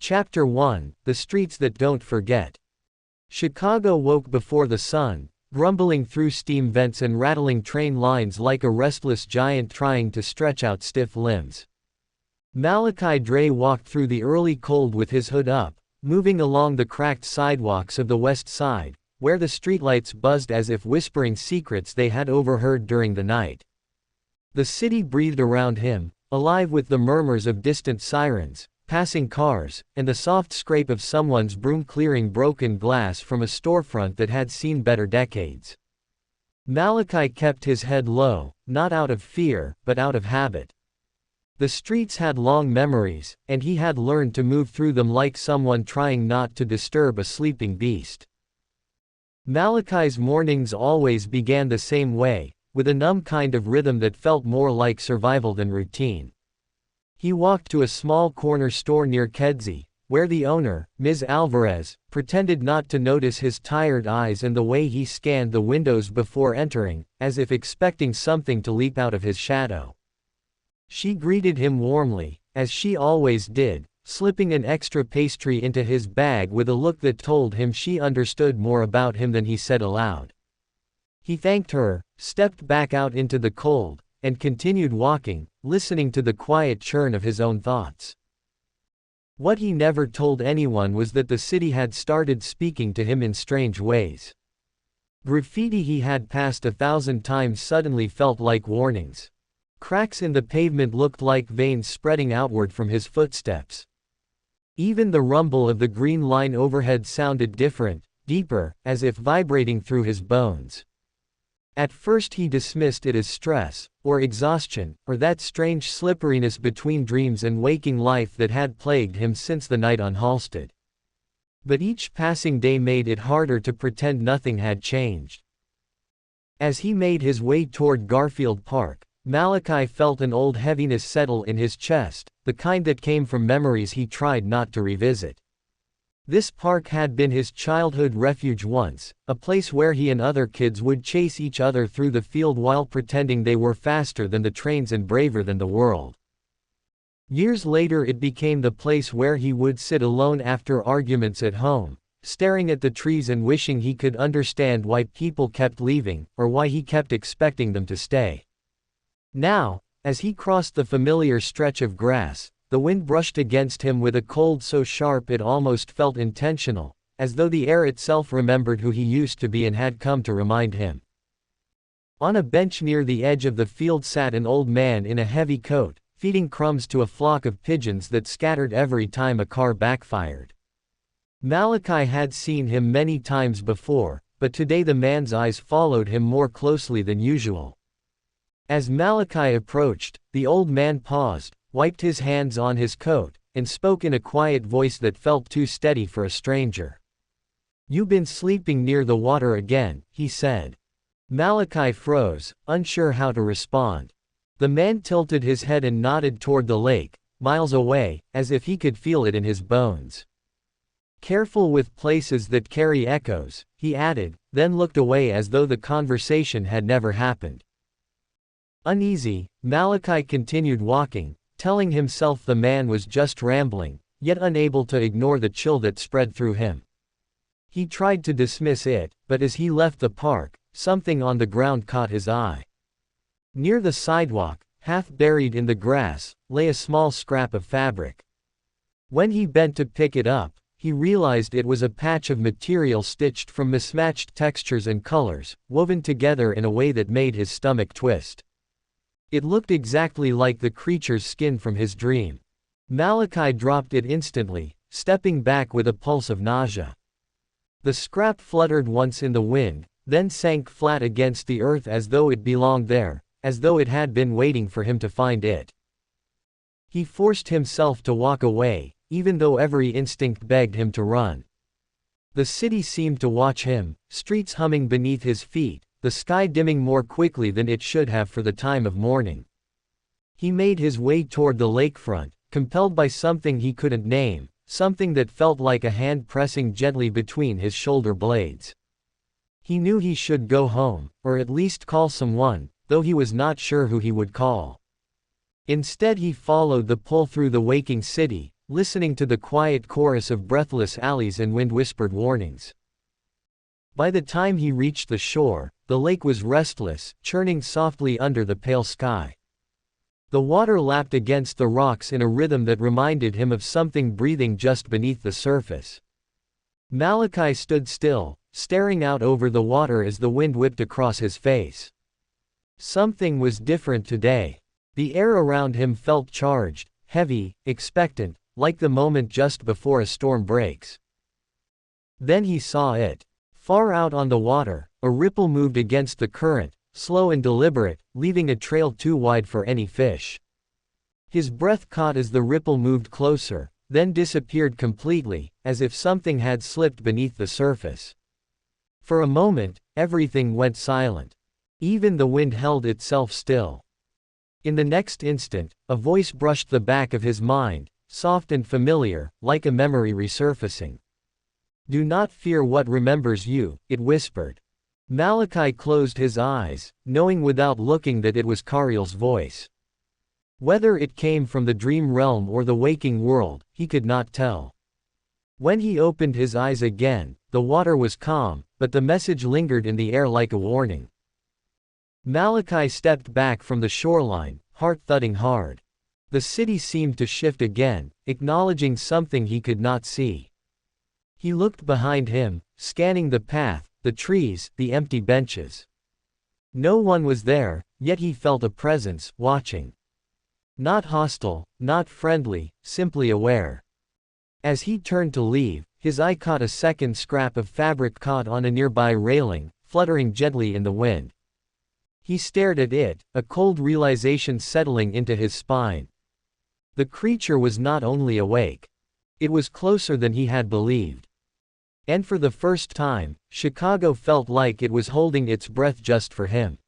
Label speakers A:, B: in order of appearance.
A: Chapter 1: The Streets That Don't Forget. Chicago woke before the sun, grumbling through steam vents and rattling train lines like a restless giant trying to stretch out stiff limbs. Malachi Dre walked through the early cold with his hood up, moving along the cracked sidewalks of the West Side, where the streetlights buzzed as if whispering secrets they had overheard during the night. The city breathed around him, alive with the murmurs of distant sirens, passing cars, and the soft scrape of someone's broom clearing broken glass from a storefront that had seen better decades. Malachi kept his head low, not out of fear, but out of habit. The streets had long memories, and he had learned to move through them like someone trying not to disturb a sleeping beast. Malachi's mornings always began the same way, with a numb kind of rhythm that felt more like survival than routine. He walked to a small corner store near Kedzie, where the owner, Ms. Alvarez, pretended not to notice his tired eyes and the way he scanned the windows before entering, as if expecting something to leap out of his shadow. She greeted him warmly, as she always did, slipping an extra pastry into his bag with a look that told him she understood more about him than he said aloud. He thanked her, stepped back out into the cold, and continued walking, listening to the quiet churn of his own thoughts. What he never told anyone was that the city had started speaking to him in strange ways. Graffiti he had passed 1,000 times suddenly felt like warnings. Cracks in the pavement looked like veins spreading outward from his footsteps. Even the rumble of the green line overhead sounded different, deeper, as if vibrating through his bones. At first he dismissed it as stress, or exhaustion, or that strange slipperiness between dreams and waking life that had plagued him since the night on Halsted. But each passing day made it harder to pretend nothing had changed. As he made his way toward Garfield Park, Malachi felt an old heaviness settle in his chest, the kind that came from memories he tried not to revisit. This park had been his childhood refuge once, a place where he and other kids would chase each other through the field while pretending they were faster than the trains and braver than the world. Years later it became the place where he would sit alone after arguments at home, staring at the trees and wishing he could understand why people kept leaving, or why he kept expecting them to stay. Now, as he crossed the familiar stretch of grass, the wind brushed against him with a cold so sharp it almost felt intentional, as though the air itself remembered who he used to be and had come to remind him. On a bench near the edge of the field sat an old man in a heavy coat, feeding crumbs to a flock of pigeons that scattered every time a car backfired. Malachi had seen him many times before, but today the man's eyes followed him more closely than usual. As Malachi approached, the old man paused, wiped his hands on his coat, and spoke in a quiet voice that felt too steady for a stranger. "You been sleeping near the water again," he said. Malachi froze, unsure how to respond. The man tilted his head and nodded toward the lake, miles away, as if he could feel it in his bones. "Careful with places that carry echoes," he added, then looked away as though the conversation had never happened. Uneasy, Malachi continued walking, telling himself the man was just rambling, yet unable to ignore the chill that spread through him. He tried to dismiss it, but as he left the park, something on the ground caught his eye. Near the sidewalk, half buried in the grass, lay a small scrap of fabric. When he bent to pick it up, he realized it was a patch of material stitched from mismatched textures and colors, woven together in a way that made his stomach twist. It looked exactly like the creature's skin from his dream. Malachi dropped it instantly, stepping back with a pulse of nausea. The scrap fluttered once in the wind, then sank flat against the earth as though it belonged there, as though it had been waiting for him to find it. He forced himself to walk away, even though every instinct begged him to run. The city seemed to watch him, streets humming beneath his feet, the sky dimming more quickly than it should have for the time of morning. He made his way toward the lakefront, compelled by something he couldn't name, something that felt like a hand pressing gently between his shoulder blades. He knew he should go home, or at least call someone, though he was not sure who he would call. Instead he followed the pull through the waking city, listening to the quiet chorus of breathless alleys and wind-whispered warnings. By the time he reached the shore, the lake was restless, churning softly under the pale sky. The water lapped against the rocks in a rhythm that reminded him of something breathing just beneath the surface. Malachi stood still, staring out over the water as the wind whipped across his face. Something was different today. The air around him felt charged, heavy, expectant, like the moment just before a storm breaks. Then he saw it. Far out on the water, a ripple moved against the current, slow and deliberate, leaving a trail too wide for any fish. His breath caught as the ripple moved closer, then disappeared completely, as if something had slipped beneath the surface. For a moment, everything went silent. Even the wind held itself still. In the next instant, a voice brushed the back of his mind, soft and familiar, like a memory resurfacing. "Do not fear what remembers you," it whispered. Malachi closed his eyes, knowing without looking that it was Cariel's voice. Whether it came from the dream realm or the waking world, he could not tell. When he opened his eyes again, the water was calm, but the message lingered in the air like a warning. Malachi stepped back from the shoreline, heart thudding hard. The city seemed to shift again, acknowledging something he could not see. He looked behind him, scanning the path, the trees, the empty benches. No one was there, yet he felt a presence, watching. Not hostile, not friendly, simply aware. As he turned to leave, his eye caught a second scrap of fabric caught on a nearby railing, fluttering gently in the wind. He stared at it, a cold realization settling into his spine. The creature was not only awake. It was closer than he had believed. And for the first time, Chicago felt like it was holding its breath just for him.